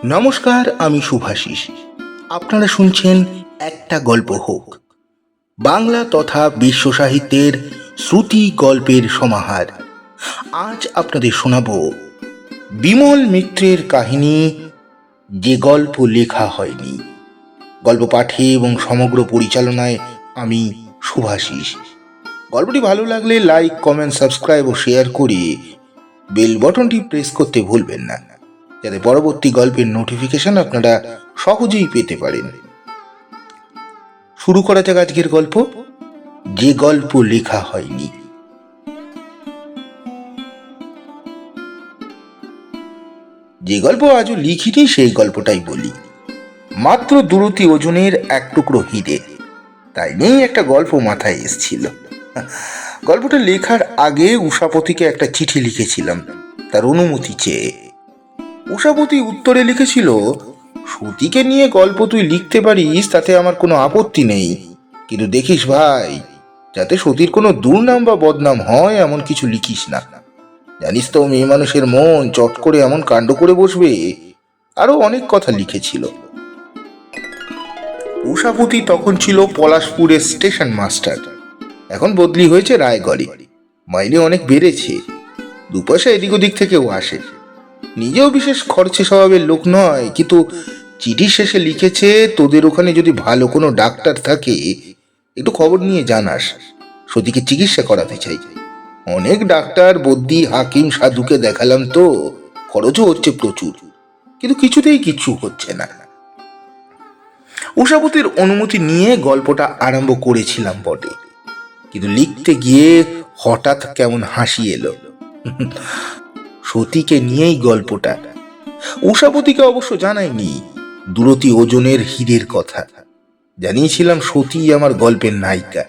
নমস্কার, আমি শুভাশিস। আপনারা শুনছেন একটা গল্প হোক, বাংলা তথা বিশ্ব সাহিত্যের শ্রুতি গল্পের সমাহার। আজ আপনাদের শোনাব বিমল মিত্রের কাহিনী, যে গল্প লেখা হয়নি। গল্প পাঠে এবং সমগ্র পরিচালনায় আমি শুভাশিস। গল্পটি ভালো লাগলে লাইক, কমেন্ট, সাবস্ক্রাইব ও শেয়ার করে বেল বটনটি প্রেস করতে ভুলবেন না, যাতে পরবর্তী গল্পের নোটিফিকেশন আপনারা সহজেই পেতে পারেন। শুরু করা যাক আজকের গল্প, যে গল্প লেখা হয়নি। যে গল্প আজও লিখিনি সেই গল্পটাই বলি। মাত্র দুরতি ওজনের এক টুকরো হিরে, তাই নিয়েই একটা গল্প মাথায় এসেছিল। গল্পটা লেখার আগে উষাপতিকে একটা চিঠি লিখেছিলাম, তার অনুমতি চেয়ে। উষাপতি উত্তরে লিখেছিল, সতীকে নিয়ে গল্প তুই লিখতে পারিস, তাতে আমার কোনো আপত্তি নেই, কিন্তু দেখিস ভাই, যাতে সতীর কোনো দুর্নাম বা বদনাম হয় এমন কিছু লিখিস না। জানিস তো মেয়ে মানুষের মন চট করে এমন কাণ্ড করে বসবে। আরো অনেক কথা লিখেছিল। উষাপতি তখন ছিল পলাশপুরের স্টেশন মাস্টার, এখন বদলি হয়েছে রায়গড়ে। মাইনে অনেক বেড়েছে, দুপয়সা এদিক ওদিক থেকেও আসে। নিজেও বিশেষ খরচে স্বভাবের লোক নয়, কিন্তু চিঠি শেষে লিখেছে, তোদের ওখানে যদি ভালো কোনো ডাক্তার থাকে একটু খবর নিয়ে জানাস, সতীকে চিকিৎসা করাতে চাই। অনেক ডাক্তার, বদ্যি, হাকিম, সাধুকে দেখালাম, তো খরচও হচ্ছে প্রচুর, কিন্তু কিছুতেই কিছু হচ্ছে না। উষাপতির অনুমতি নিয়ে গল্পটা আরম্ভ করেছিলাম বটে, কিন্তু লিখতে গিয়ে হঠাৎ কেমন হাসি এলো। সতীকে নিয়েই গল্পটা। উষাপতিকে অবশ্য জানাইনি দুরতি ওজনের হীরের কথা। জানিয়েছিলাম সতী আমার গল্পের নায়িকা,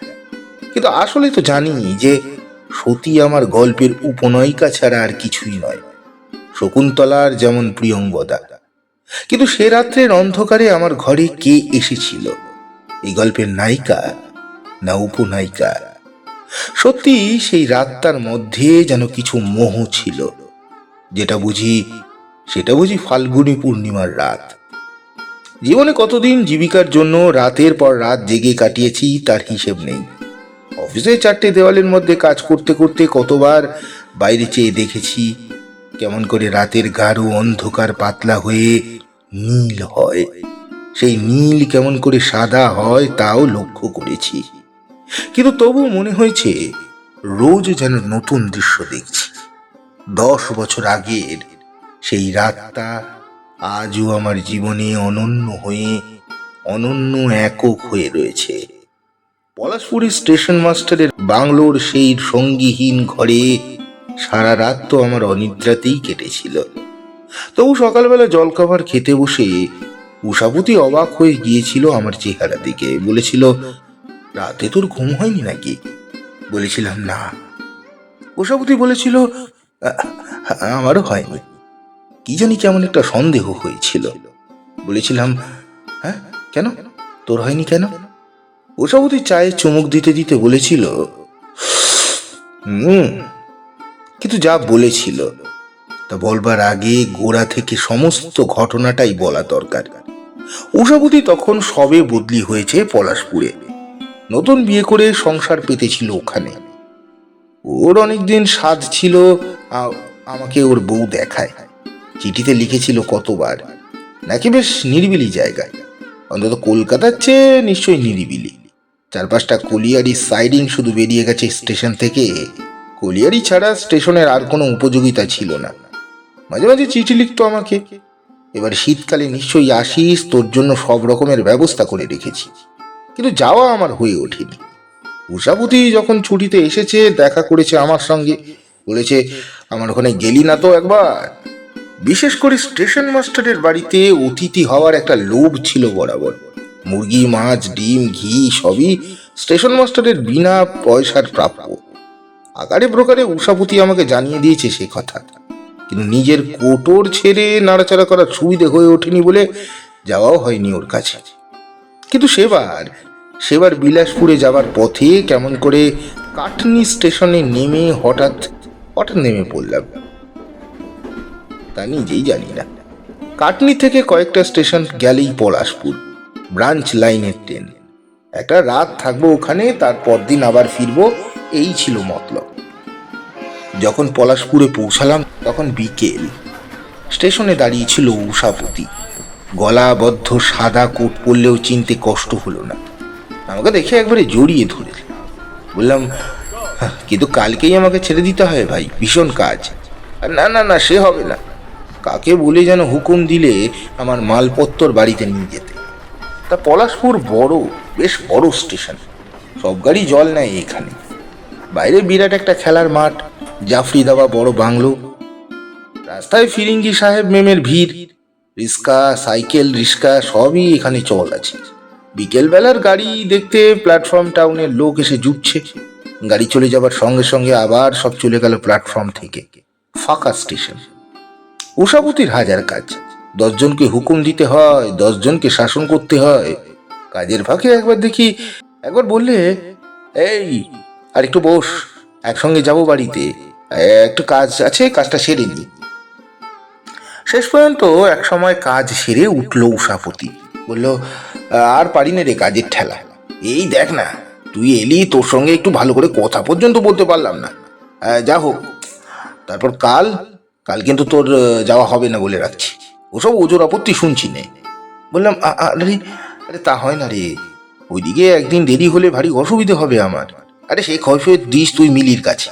কিন্তু আসলে তো জানি যে সতী আমার গল্পের উপনায়িকা ছাড়া আর কিছুই নয়। শকুন্তলার যেমন প্রিয়ঙ্বদা। কিন্তু সে রাত্রের অন্ধকারে আমার ঘরে কে এসেছিল, এই গল্পের নায়িকা না উপনায়িকা? সত্যি সেই রাতটার মধ্যে যেন কিছু মোহ ছিল, সেটা বুঝি ফাল্গুনী পূর্ণিমার রাত। জীবনে কতদিন জীবিকার জন্য রাতের পর রাত জেগে কাটিয়েছি তার হিসেব নেই। অফিসে চারটে দেওয়ালের মধ্যে কাজ করতে করতে কতবার বাইরে চেয়ে দেখেছি কেমন করে রাতের গাঢ় অন্ধকার পাতলা হয়ে নীল হয়, সেই নীল কেমন করে সাদা হয় তাও লক্ষ্য করেছি। কিন্তু তবু মনে হয়েছে রোজ যেন নতুন দৃশ্য দেখছি। 10 বছর আগের সেই রাতটা আজও আমার জীবনে অনন্য একক হয়ে রয়েছে। পলাশপুরের স্টেশন মাস্টারের বাংলোর সেই সঙ্গীহীন ঘরে সারা রাত তো আমার অনিদ্রাতেই কেটেছিল। তবু সকালবেলা জলখাবার খেতে বসে উষাপতি অবাক হয়ে গিয়েছিল আমার চেহারা দিকে। বলেছিল, রাতে তোর ঘুম হয়নি নাকি? বলেছিলাম না। উষাপতি বলেছিল, আমারও হয়নি। কি জানি কেমন একটা সন্দেহ হয়েছিল। বলেছিলাম, হ্যাঁ কেন, তোর হয়নি কেন? উষাপতি চায়ে চুমুক দিতে দিতে বলেছিল, কিন্তু যা বলেছিল তা বলবার আগে গোড়া থেকে সমস্ত ঘটনাটাই বলা দরকার। উষাপতি তখন সবে বদলি হয়েছে পলাশপুরে, নতুন বিয়ে করে সংসার পেতেছিল ওখানে। ওর অনেকদিন সাধ ছিল আমাকে ওর বউ দেখায়। চিঠিতে লিখেছিল কতবার, নাকি বেশ নিরিবিলি জায়গায়, অন্তত কলকাতার চেয়ে নিশ্চয়ই নিরিবিলি। 4-5টা কলিয়ারি সাইডিং শুধু বেরিয়ে গেছে স্টেশন থেকে। কলিয়ারি ছাড়া স্টেশনের আর কোনো উপযোগিতা ছিল না। মাঝে মাঝে চিঠি লিখতো আমাকে, এবার শীতকালে নিশ্চয়ই আসিস, তোর জন্য সব রকমের ব্যবস্থা করে রেখেছি। কিন্তু যাওয়া আমার হয়ে ওঠেনি। উষাপতি যখন ছুটিতে এসেছে দেখা করেছে আমার সঙ্গে, বলেছে, আমার ওখানে গেলি না তো একবার? বিশেষ করে স্টেশন মাস্টারের বাড়িতে অতিথি হওয়ার একটা লোভ ছিল বরাবর। মুরগি, মাছ, ডিম, ঘি সবই স্টেশন মাস্টারের বিনা পয়সার প্রাপ্য। আকারে প্রকারে উষাপতি আমাকে জানিয়ে দিয়েছে সে কথা, কিন্তু নিজের কোটর ছেড়ে নাড়াচাড়া করার সুবিধে হয়ে ওঠেনি বলে যাওয়াও হয়নি ওর কাছে। কিন্তু সেবার বিলাসপুরে যাবার পথে কেমন করে কাটনি স্টেশনে নেমে হঠাৎ নেমে পড়লাম, তা নিজেই জানি না। কাটনি থেকে কয়েকটা স্টেশন গেলেই পলাশপুর, ব্রাঞ্চ লাইনের ট্রেন। একটা রাত থাকবো ওখানে, তারপর দিন আবার ফিরবো, এই ছিল মতলব। যখন পলাশপুরে পৌঁছালাম তখন বিকেল। স্টেশনে দাঁড়িয়ে ছিল উষাপতি। গলাবদ্ধ সাদা কোট পরলেও চিনতে কষ্ট হলো না। আমাকে দেখে একবারে জড়িয়ে ধরে বললাম, কিন্তু কালকেই আমাকে ছেড়ে দিতে হয় ভাই, ভীষণ কাজ। না না না, সে হবে না। কাকে বলে যেন হুকুম দিলে আমার মালপত্তর বাড়িতে নিয়ে যেতে। তা পলাশপুর বড়, বেশ বড় স্টেশন। সব গাড়ি জল নেয় এখানে। বাইরে বিরাট একটা খেলার মাঠ, জাফরি দাবা বড় বাংলো। রাস্তায় ফিরিঙ্গি সাহেব মেমের ভিড়। রিস্কা, সাইকেল, রিস্কা সবই এখানে চল আছে। বিকেল বেলার গাড়ি দেখতে প্ল্যাটফর্ম টাউনের লোক এসে জুটছে। গাড়ি চলে যাবার সঙ্গে সঙ্গে আবার সব চলে গেল প্ল্যাটফর্ম থেকে। ফাঁকা স্টেশন। উষাপতির হাজার কাজ। 10 জনকে হুকুম দিতে হয়, 10 জনকে শাসন করতে হয়। কাজের ফাঁকে একবার বললে, এই আর একটু বস, একসঙ্গে যাব বাড়িতে, একটু কাজ আছে, কাজটা সেরে নি। শেষ পর্যন্ত এক সময় কাজ সেরে উঠল উষাপতি। বলল, আর পারি না রে কাজের ঠেলা। এই দেখ না, তুই এলি, তোর সঙ্গে একটু ভালো করে কথা পর্যন্ত বলতে পারলাম না। যা হোক, তারপর কাল কাল কিন্তু তোর যাওয়া হবে না বলে রাখছি। ওসব ওজোর আপত্তি শুনছি নে। বললাম, আরে আরে তা হয় না রে, ওইদিকে একদিন দেরি হলে ভারী অসুবিধে হবে আমার। আরে সেই খরচের দিস তুই মিলির কাছে,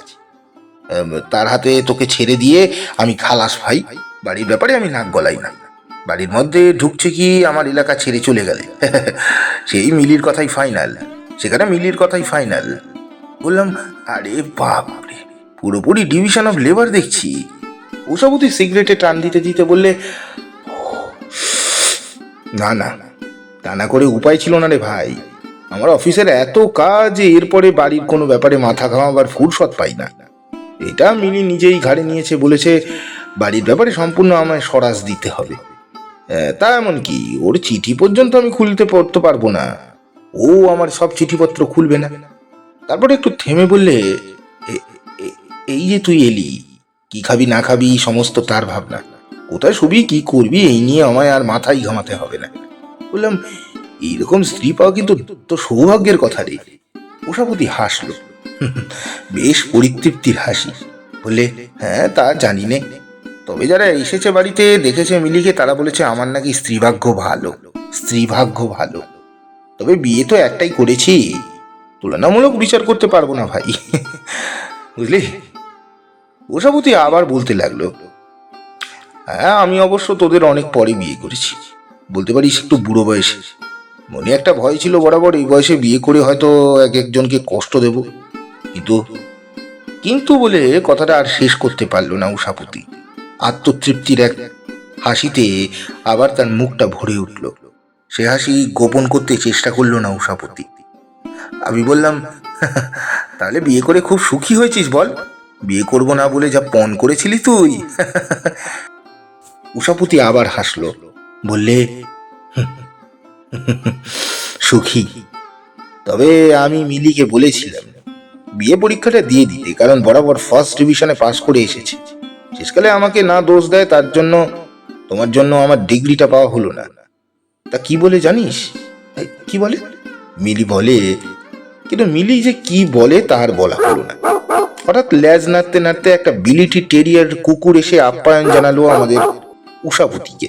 তার হাতে তোকে ছেড়ে দিয়ে আমি খালাস ভাই। বাড়ির ব্যাপারে আমি নাক গলাই না। বাড়ির মধ্যে ঢুকছে কি আমার এলাকা ছেড়ে চলে গেলে সেই মিলির কথাই ফাইনাল, সেখানে মিলির কথাই ফাইনাল। বললাম, আরে বাপ রে, পুরোপুরি ডিভিশন অফ লেবার দেখছি। উষাবতী সিগারেটে টান দিতে দিতে বললে, না না, তা না করে উপায় ছিল না রে ভাই। আমার অফিসের এত কাজ, এরপরে বাড়ির কোনো ব্যাপারে মাথা ঘামাবার ফুরসত পাই না। এটা মিলি নিজেই ঘাড়ে নিয়েছে, বলেছে বাড়ির ব্যাপারে সম্পূর্ণ আমায় স্বরাজ দিতে হবে। তা এমন কি, ওর চিঠি পর্যন্ত আমি খুলতে পড়তে পারবো না, ও আমার সব চিঠিপত্র খুলবে না। তারপরে একটু থেমে বললে, এই যে তুই এলি, কি খাবি না খাবি সমস্ত তার ভাবনা। কোথায় শুবি, কি করবি, এই নিয়ে আমায় আর মাথাই ঘামাতে হবে না। বললাম, এইরকম স্ত্রী পাওয়া কিন্তু তো সৌভাগ্যের কথা রে। উষাপতি হাসলো, বেশ পরিতৃপ্তির হাসি। বললে, হ্যাঁ তা জানি নে, তবে যারা এসেছে বাড়িতে দেখেছে মিলিকে, তারা বলেছে আমার নাকি স্ত্রীভাগ্য ভালো, স্ত্রীভাগ্য ভালো। তবে বিয়ে তো একটাই করেছি, তুলনামূলক বিচার করতে পারবো না ভাই, বুঝলি। উষাপতি আবার বলতে লাগলো, হ্যাঁ আমি অবশ্য তোদের অনেক পরে বিয়ে করেছি, বলতে পারিস একটু বুড়ো বয়সে। মনে একটা ভয় ছিল বরাবর, এই বয়সে বিয়ে করে হয়তো এক একজনকে কষ্ট দেব। কিন্তু কিন্তু বলে কথাটা আর শেষ করতে পারলো না উষাপতি। আত্মতৃপ্তির এক হাসিতে আবার তার মুখটা ভরে উঠল। সে হাসি গোপন করতে চেষ্টা করলো না উষাপতি। আমি বললাম, তাহলে বিয়ে করে খুব সুখী হয়েছিস বল? বিয়ে করব না বলে যা পণ করেছিলি তুই। উষাপতি আবার হাসলো, বললে, সুখী। তবে আমি মিলিকে বলেছিলাম বিয়ে পরীক্ষাটা দিয়ে দিতে, কারণ বরাবর ফার্স্ট ডিভিশনে পাশ করে এসেছে। শেষকালে আমাকে না দোষ দেয়, তার জন্য তোমার জন্য আমার ডিগ্রিটা পাওয়া হলো না। তা কি বলে জানিস? কি বলে? মিলি বলে, কিন্তু মিলি যে কি বলে তার বলা হলো না। হঠাৎ ল্যাজ নাড়তে নাড়তে একটা বিলিটি টেরিয়ার কুকুর এসে আপ্যায়ন জানালো আমাদের উষাপতিকে।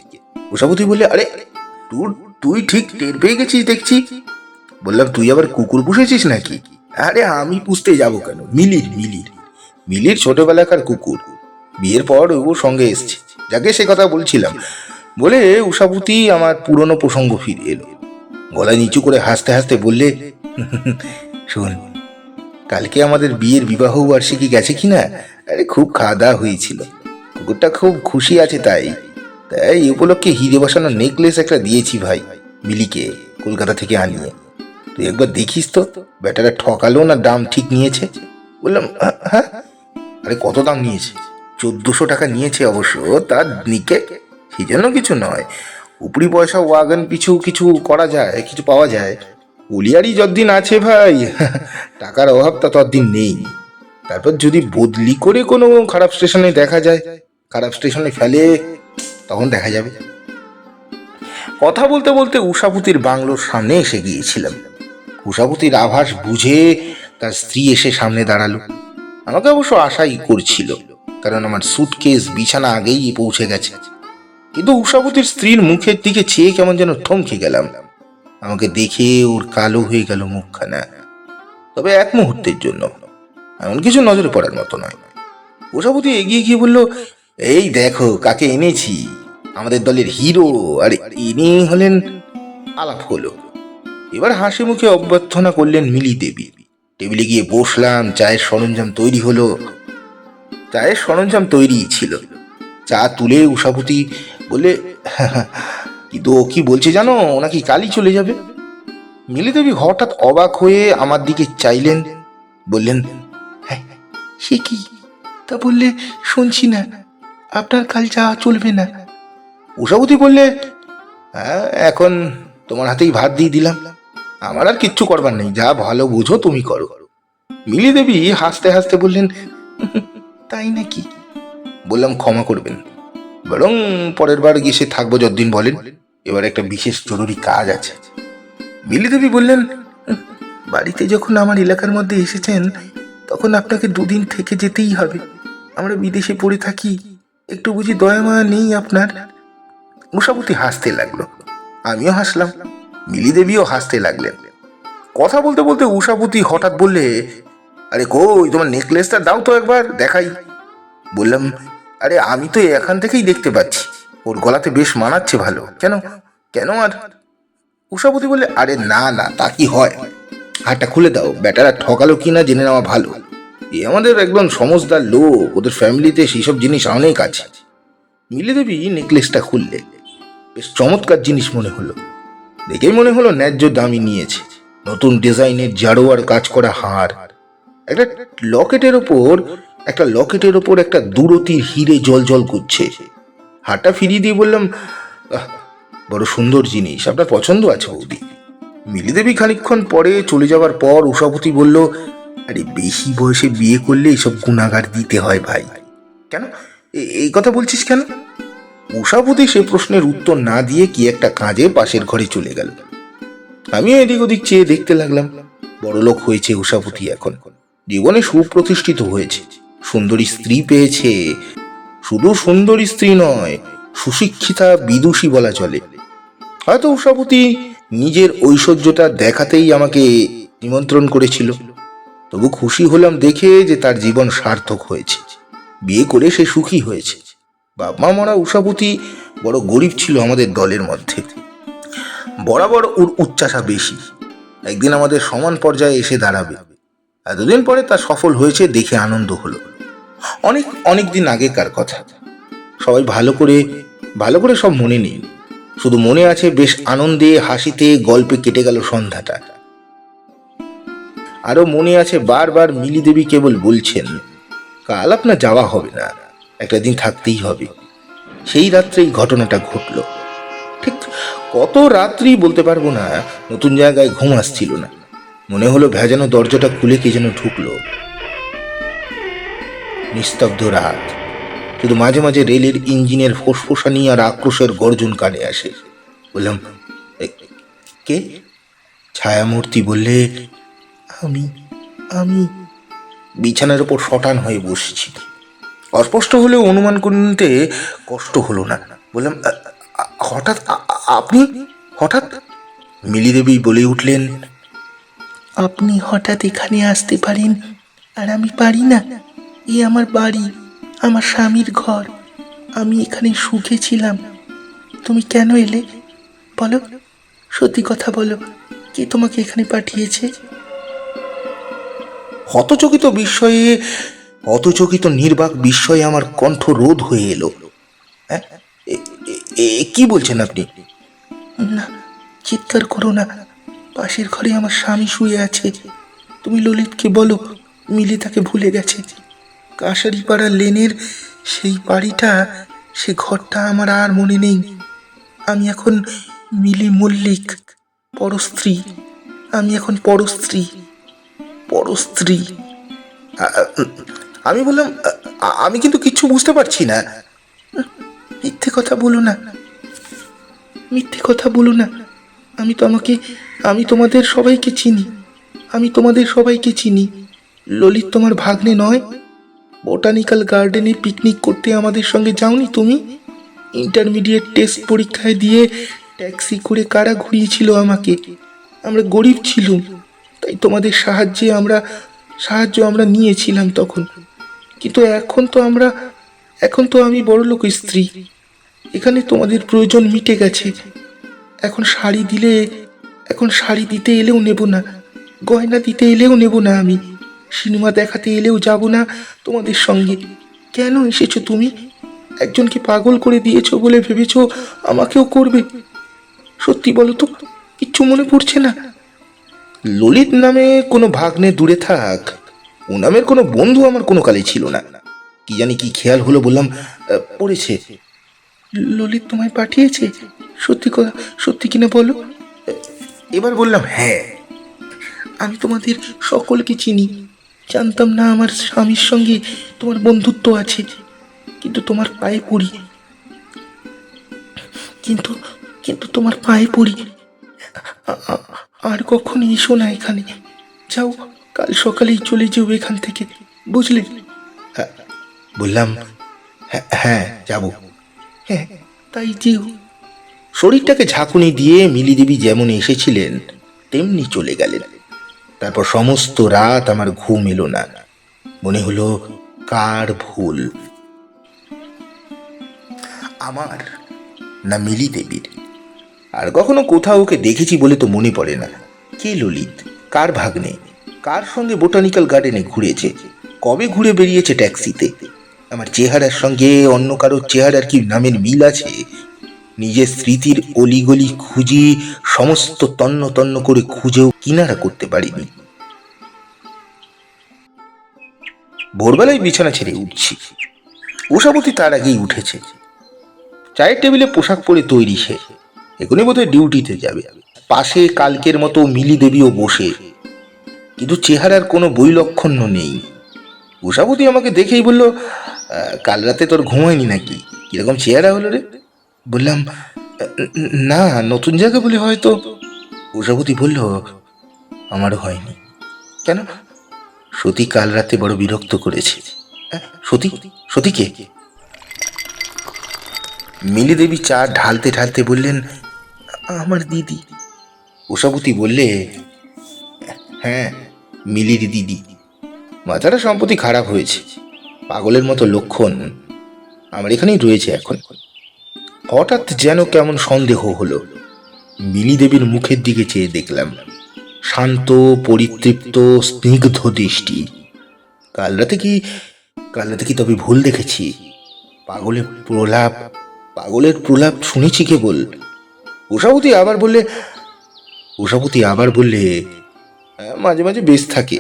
উষাপতি বললে, আরে তুই ঠিক টের পেয়ে গেছিস দেখছি। বললাম, তুই আবার কুকুর পুষেছিস নাকি? আরে আমি পুষতে যাব কেন, মিলির ছোটবেলাকার কুকুর, বিয়ের পর ও সঙ্গে এসছে, যাকে সে কথা বলছিলাম। বলে উষাপতি আমার পুরনো প্রসঙ্গ ফিরে এলো। গলা নিচু করে হাসতে হাসতে বললে, শোন, কালকে আমাদের বিয়ের বিবাহ বার্ষিকী গেছে কিনা? আরে খুব খাওয়া দাওয়া হয়েছিল, কুকুরটা খুব খুশি আছে। তাই এই উপলক্ষে হিরে বসানো নেকলেস একটা দিয়েছি ভাই মিলিকে, কলকাতা থেকে আনিয়ে। তুই একবার দেখিস তো বেটারা ঠকালো না দাম ঠিক নিয়েছে। বললাম, হ্যাঁ। আরে কত দাম নিয়েছে? 1400 টাকা নিয়েছে অবশ্য, তার নিকে সেই জন্য কিছু নয়, উপরি পয়সা ওয়াগন পিছু কিছু করা যায়, কিছু পাওয়া যায়। উলিয়ারি যতদিন আছে ভাই, টাকার অভাবটা ততদিন নেই। তারপর যদি বদলি করে কোনো খারাপ স্টেশনে দেখা যায়, খারাপ স্টেশনে ফেলে, তখন দেখা যাবে। কথা বলতে বলতে উষাপতির বাংলোর সামনে এসে গিয়েছিলাম। উষাপতির আভাস বুঝে তার স্ত্রী এসে সামনে দাঁড়ালো। আমাকে অবশ্য আশাই করছিল, কারণ আমার সুটকেস বিছানা আগেই পৌঁছে গেছে। কিন্তু উষাপতির স্ত্রীর মুখের দিকে চেয়ে কেমন যেন থমকে গেলাম। আমাকে দেখে ওর কালো হয়ে গেল মুখখানা, তবে এক মুহূর্তের জন্য। এমন কিছু নজরে পড়ার মতো নয়। উষাপতি এগিয়ে গিয়ে বলল, এই দেখো কাকে এনেছি, আমাদের দলের হিরো। আর ইনি হলেন। আলাপ হলো। এবার হাসি মুখে অভ্যর্থনা করলেন মিলি দেবী। টেবিলে গিয়ে বসলাম। চায়ের সরঞ্জাম তৈরি হলো। চায়ের সরঞ্জাম তৈরি ছিল। চা তুলে উষাপতি বলে, কিন্তু ও কি বলছে জানো, নাকি কালই চলে যাবে? মিলি দেবী হঠাৎ অবাক হয়ে আমার দিকে চাইলেন, বললেন, হ্যাঁ সে কি? তা বললে শুনছি না, আপনার কাল যাওয়া চলবে না। উষাপতি বললে, হ্যাঁ এখন তোমার হাতেই ভাত দিয়ে দিলাম, আমার আর কিচ্ছু করবার নেই, যা ভালো বুঝো তুমি করো। মিলি দেবী হাসতে হাসতে বললেন, তাই নাকি? বললাম, ক্ষমা করবেন, বরং পরের বার গিয়ে সে থাকবো যতদিন বলেন, এবার একটা বিশেষ জরুরি কাজ আছে। মিলি দেবী বললেন, বাড়িতে যখন আমার এলাকার মধ্যে এসেছেন তখন আপনাকে দুদিন থেকে যেতেই হবে। আমরা বিদেশে পড়ে থাকি, একটু বুঝি দয়া মায়া নেই আপনার? উষাপতি হাসতে লাগলো, আমিও হাসলাম। মিলি দেবীও হাসতে লাগলেন। কথা বলতে বলতে উষাপতি হঠাৎ বললে, আরে কই তোমার নেকলেসটা দাও তো একবার দেখাই। বললাম, আরে আমি তো এখান থেকেই দেখতে পাচ্ছি, ওর গলাতে বেশ মানাচ্ছে ভালো। কেন কেন আর? উষাপতি বললে, আরে না না, তা কি হয়, হাতটা খুলে দাও, বেটারা ঠকালো কিনা জেনে নেওয়া ভালো। এ আমাদের একদম সমজদার লোক, ওদের ফ্যামিলিতে সেসব জিনিস অনেক আছে। মিলি দেবী নেকলেসটা খুললে। বেশ চমৎকার জিনিস মনে হলো। দেখেই মনে হলো ন্যায্য দামি নিয়েছে। নতুন ডিজাইনের জারোয়ার কাজ করা হার, একটা লকেটের ওপর একটা দুরতির হিরে জল জল করছে। হারটা ফিরিয়ে দিয়ে বললাম, বড় সুন্দর জিনিস, আপনার পছন্দ আছে বৌদি। মিলি দেবী খানিকক্ষণ পরে চলে যাওয়ার পর উষাপতি বলল, আরে বেশি বয়সে বিয়ে করলে এসব গুণাগার দিতে হয় ভাই। কেন এই কথা বলছিস কেন? উষাপতি সে প্রশ্নের উত্তর না দিয়ে কি একটা কাজে পাশের ঘরে চলে গেল। আমিও এদিক ওদিক চেয়ে দেখতে লাগলাম। বড়লোক হয়েছে উষাপতি এখন, জীবনে সুপ্রতিষ্ঠিত হয়েছে, সুন্দরী স্ত্রী পেয়েছে। শুধু সুন্দরী স্ত্রী নয়, সুশিক্ষিতা বিদুষী বলা চলে। হয়তো উষাপতি নিজের ঐশ্বর্যটা দেখাতেই আমাকে নিমন্ত্রণ করেছিল। তবু খুশি হলাম দেখে যে তার জীবন সার্থক হয়েছে, বিয়ে করে সে সুখী হয়েছে। বাপ মা মরা উষাপতি বড় গরিব ছিল আমাদের দলের মধ্যে। বরাবর ওর উচ্চাসা বেশি, একদিন আমাদের সমান পর্যায়ে এসে দাঁড়াবে। এতদিন পরে তা সফল হয়েছে দেখে আনন্দ হলো। অনেক অনেক দিন আগেকার কথা, সবাই ভালো করে সব মনে নেই, শুধু মনে আছে বেশ আনন্দে হাসিতে গল্পে কেটে গেল সন্ধ্যাটা। আরো মনে আছে বারবার মিলি দেবী কেবল বলছেন, কাল আপনার যাওয়া হবে না, একটা দিন থাকতেই হবে। সেই রাত্রেই ঘটনাটা ঘটল। ঠিক কত রাত্রি বলতে পারবো না, নতুন জায়গায় ঘুম আসছিল না। মনে হলো ভেজানো দরজাটা খুলে কে যেন ঢুকলো। নিস্তব্ধ রাত, শুধু মাঝে মাঝে রেলের ইঞ্জিনের ফোসফোসানি আর আক্রোশের গর্জন কানে আসে। বললাম, কে? ছায়ামূর্তি বললে, আমি আমি বিছানার উপর শটান হয়ে বসেছি। অস্পষ্ট হলেও অনুমান করে নিতে কষ্ট হলো না। বললাম, হঠাৎ আপনি হঠাৎ? মিলি দেবী বলে উঠলেন, আপনি হঠাৎ এখানে আসতে পারেন আর আমি পারি না? এ আমার বাড়ি, আমার স্বামীর ঘর, আমি এখানে সুখে ছিলাম। তুমি কেন এলে বলো, সত্যি কথা বলো, কে তোমাকে এখানে পাঠিয়েছে? হতচকিত নির্বাক বিস্ময়ে আমার কণ্ঠ রোধ হয়ে এলো। কি বলছেন আপনি? না, চিৎকার করো না, পাশের ঘরে আমার স্বামী শুয়ে আছে। তুমি ললিতকে বলো মিলি তাকে ভুলে গেছে। কাশারিপাড়া লেনের সেই বাড়িটা, সে ঘরটা আমার আর মনে নেই। আমি এখন মিলি মল্লিক, পরস্ত্রী। আমি এখন পরস্ত্রী। পরস্ত্রী? আমি বললাম, আমি কিন্তু কিচ্ছু বুঝতে পারছি না। মিথ্যে কথা বলো না। মিথ্যে কথা বলো না। আমি তোমাদের সবাইকে চিনি। আমি তোমাদের সবাইকে চিনি। ললিত তোমার ভাগ্নে নয়? বোটানিক্যাল গার্ডেনে পিকনিক করতে আমাদের সঙ্গে যাওনি তুমি? ইন্টারমিডিয়েট টেস্ট পরীক্ষায় দিয়ে ট্যাক্সি করে কারা ঘুরিয়েছিল আমাকে? আমরা গরিব ছিলুম, তাই তোমাদের সাহায্য আমরা নিয়েছিলাম তখন। কিন্তু এখন তো আমি বড়লোক স্ত্রী। এখানে তোমাদের প্রয়োজন মিটে গেছে। এখন শাড়ি দিতে এলেও নেব না, গয়না দিতে এলেও নেব না। আমি সিনেমা দেখাতে এলেও যাব না তোমাদের সঙ্গে। কেন এসেছো তুমি? একজনকে পাগল করে দিয়েছো বলে ভেবেছো আমাকেও করবে? সত্যি বলো তো, কিচ্ছু মনে পড়ছে না? ললিত নামে কোনো ভাগ্নে দূরে থাক, ও নামের কোনো বন্ধু আমার কোনো কালে ছিল না। কি জানি কি খেয়াল হলো, বললাম, পড়েছে। ললিত তোমায় পাঠিয়েছে? সত্যি কিনা বলো। এবার বললাম, হ্যাঁ। আমি তোমাদের সকলকে চিনি। জানতাম না আমার স্বামীর সঙ্গে তোমার বন্ধুত্ব আছে। কিন্তু তোমার পায়ে পড়ি, কিন্তু কিন্তু তোমার পায়ে পড়ি, আর কখনো এসো না এখানে। যাও, কাল সকালেই চলে যেও এখান থেকে, বুঝলে? বললাম, হ্যাঁ যাব। হ্যাঁ, তাই যেও। শরীরটাকে ঝাঁকুনি দিয়ে মিলি দেবী যেমন এসেছিলেন তেমনি চলে গেলেন। তারপর সমস্ত রাত আমার ঘুম এলো না। মনে হলো কার ভুল, আমার না মিলি দেবীর? আর কখনো কোথাও ওকে দেখেছি বলে তো মনে পড়ে না। কে ললিত? কার ভাগ্নে? কার সঙ্গে বোটানিক্যাল গার্ডেনে ঘুরেছে? কবে ঘুরে বেরিয়েছে ট্যাক্সিতে? আমার চেহারার সঙ্গে অন্য কারোর চেহারার কি নামের মিল আছে? নিজের স্মৃতির অলিগলি খুঁজি, সমস্ত তন্ন তন্ন করে খুঁজেও কিনারা করতে পারিনি। ভোরবেলায় বিছানা ছেড়ে উঠছি। উষাবতী তার আগেই উঠেছে। চায়ের টেবিলে পোশাক পরে তৈরি সে। এখনই বোধহয় ডিউটিতে যাবে। পাশে কালকের মতো মিলি দেবীও বসে, কিন্তু চেহারার কোনো বৈলক্ষণ্য নেই। উষাবতী আমাকে দেখেই বলল, কাল রাতে তোর ঘুম হয়নি নাকি? কিরকম চেহারা হলো রে? বললাম, না, নতুন জায়গা বলে হয়তো। উষাবতী বলল, আমারও হয়নি। কেন? সতী কাল রাতে বড় বিরক্ত করেছে। সতী? সতী কে? মিলি দেবী চা ঢালতে ঢালতে বললেন, আমার দিদি। উষাবতী বললে, হ্যাঁ, মিলির দিদি। মাথাটা সম্প্রতি খারাপ হয়েছে, পাগলের মতো লক্ষণ। আমার এখানেই রয়েছে এখন। হঠাৎ যেন কেমন সন্দেহ হলো। মিলি দেবীর মুখের দিকে চেয়ে দেখলাম, শান্ত, পরিতৃপ্ত, স্নিগ্ধ দৃষ্টি। কাল রাতে কি তবে ভুল দেখেছি? পাগলের প্রলাপ শুনেছি কেবল। উষাবতী আবার বললে, মাঝে মাঝে বেশ থাকে।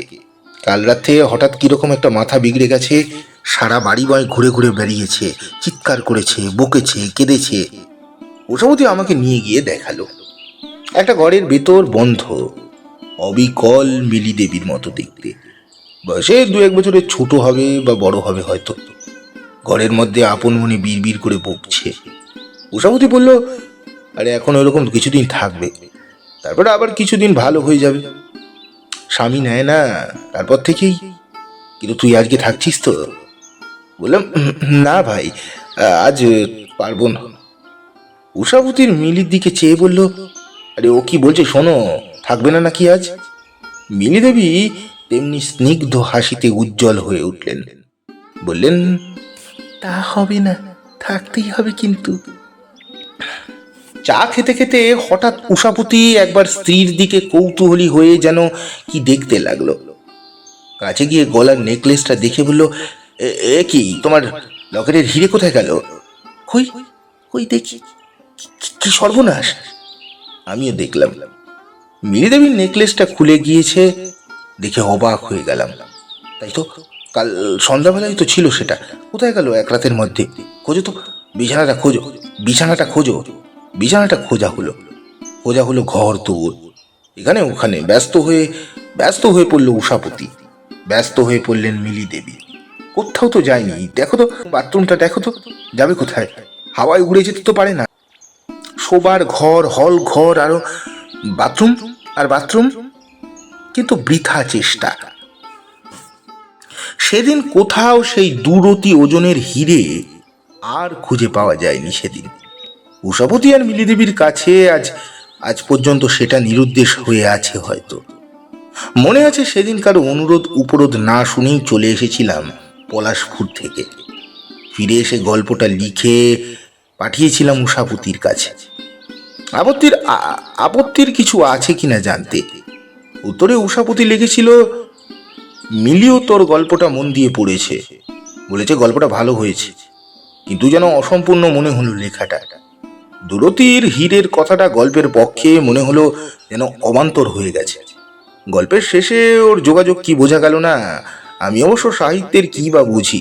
কাল রাতে হঠাৎ কিরকম একটা মাথা বিগড়ে গেছে, সারা বাড়ি বাড়ি ঘুরে ঘুরে বেরিয়েছে, চিৎকার করেছে, বকেছে, কেঁদেছে। উষাবতী আমাকে নিয়ে গিয়ে দেখালো। একটা ঘরের ভেতর বন্ধ, অবিকল মিলি দেবীর মতো দেখতে। বয়সে 2-1 বছরের ছোট হবে বা বড় হবে হয়তো। ঘরের মধ্যে আপন মনে বিড় করে বকছে। উষাবতী বলল, আরে এখন ওইরকম কিছুদিন থাকবে, তারপরে আবার কিছুদিন ভালো হয়ে যাবে। স্বামী নেয় না তারপর থেকেই। কিন্তু তুই আজকে থাকছিস তো? বললাম, না ভাই, আজ পারবো না। উষাবতীর মিলির দিকে চেয়ে বলল, আরে ও কি বলছে শোনো, থাকবে না নাকি আজ? মিলি দেবী তেমনি স্নিগ্ধ হাসিতে উজ্জ্বল হয়ে উঠলেন। বললেন, তা হবে না, থাকতেই হবে কিন্তু। চা খেতে খেতে হঠাৎ উষাপতি একবার স্ত্রীর দিকে কৌতূহলী হয়ে যেন কি দেখতে লাগলো। কাছে গিয়ে গলার নেকলেসটা দেখে বলল, এ কি, তোমার লকেটের হিরে কোথায় গেল? কই কই দেখি, কি সর্বনাশ! আমিও দেখলাম, মিলি দেবীর নেকলেসটা খুলে গিয়েছে। দেখে অবাক হয়ে গেলাম। তাই তো, কাল সন্ধ্যাবেলায় তো ছিল সেটা, কোথায় গেল এক রাতের মধ্যে? খোঁজো তো, বিছানাটা খোঁজো, বিছানাটা খোঁজো। বিছানাটা খোঁজা হলো ঘর দৌড়, এখানে ওখানে। ব্যস্ত হয়ে পড়ল উষাপতি, ব্যস্ত হয়ে পড়লেন মিলি দেবী। কোথাও তো যায়নি, দেখো তো বাথরুমটা, দেখো তো যাবে কোথায়? হাওয়ায় উড়ে যেতে তো পারে না। শোবার ঘর, হল ঘর, আরো বাথরুম আর বাথরুম, কিন্তু বৃথা চেষ্টা। সেদিন কোথাও সেই দুরতি ওজনের হিরে আর খুঁজে পাওয়া যায়নি। সেদিন উষাবতী আর মিলিদেবীর কাছে আজ আজ পর্যন্ত সেটা নিরুদ্দেশ হয়ে আছে। হয়তো মনে আছে সেদিন কারো অনুরোধ উপরোধ না শুনেই চলে এসেছিলাম পলাশপুর থেকে। ফিরে এসে গল্পটা লিখে পাঠিয়েছিলাম উষাবতীর কাছে, আপত্তির কিছু আছে কিনা জানতে। উত্তরে উষাপতি লিখেছিল, মিলিও তোর গল্পটা মন দিয়ে পড়েছে, বলেছে গল্পটা ভালো হয়েছে, কিন্তু যেন অসম্পূর্ণ মনে হলো লেখাটা। দুরতির হীরের কথাটা গল্পের পক্ষে মনে হলো যেন অবান্তর হয়ে গেছে। গল্পের শেষে ওর যোগাযোগ কি বোঝা গেল না। আমি অবশ্য সাহিত্যের কি বা বুঝি।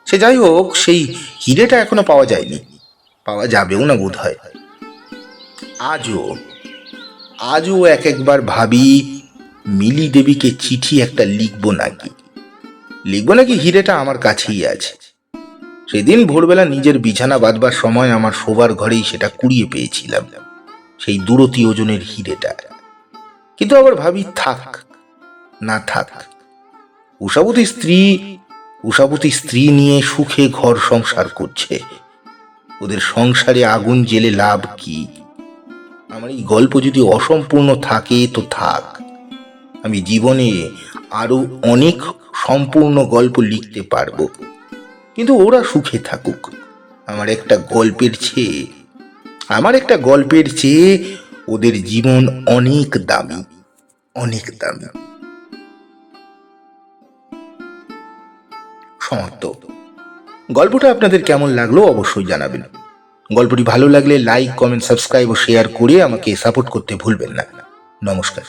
সে যাই হোক, সেই হিরেটা এখনো পাওয়া যায়নি, পাওয়া যাবেও না বোধ হয়। আজও এক একবার ভাবি মিলি দেবীকে চিঠি একটা লিখবো নাকি হিরেটা আমার কাছেই আছে। সেদিন ভোরবেলা নিজের বিছানা বাঁধবার সময় আমার শোবার ঘরেই সেটা কুড়িয়ে পেয়েছিলাম, সেই দুরতি ওজনের হিরেটা। কিন্তু আবার ভাবি থাক না থাক, উষাবতী স্ত্রী নিয়ে সুখে ঘর সংসার করছে। ওদের সংসারে আগুন জেলে লাভ কি? আমার এই গল্প যদি অসম্পূর্ণ থাকে তো থাক, আমি জীবনে আরো অনেক সম্পূর্ণ গল্প লিখতে পারবো, কিন্তু ওরা সুখে থাকুক। আমার একটা গল্পের চেয়ে ওদের জীবন অনেক দামি, অনেক দামি। সমাপ্ত। গল্পটা আপনাদের কেমন লাগলো অবশ্যই জানাবেন। গল্পটি ভালো লাগলে লাইক, কমেন্ট, সাবস্ক্রাইব ও শেয়ার করে আমাকে সাপোর্ট করতে ভুলবেন না। নমস্কার।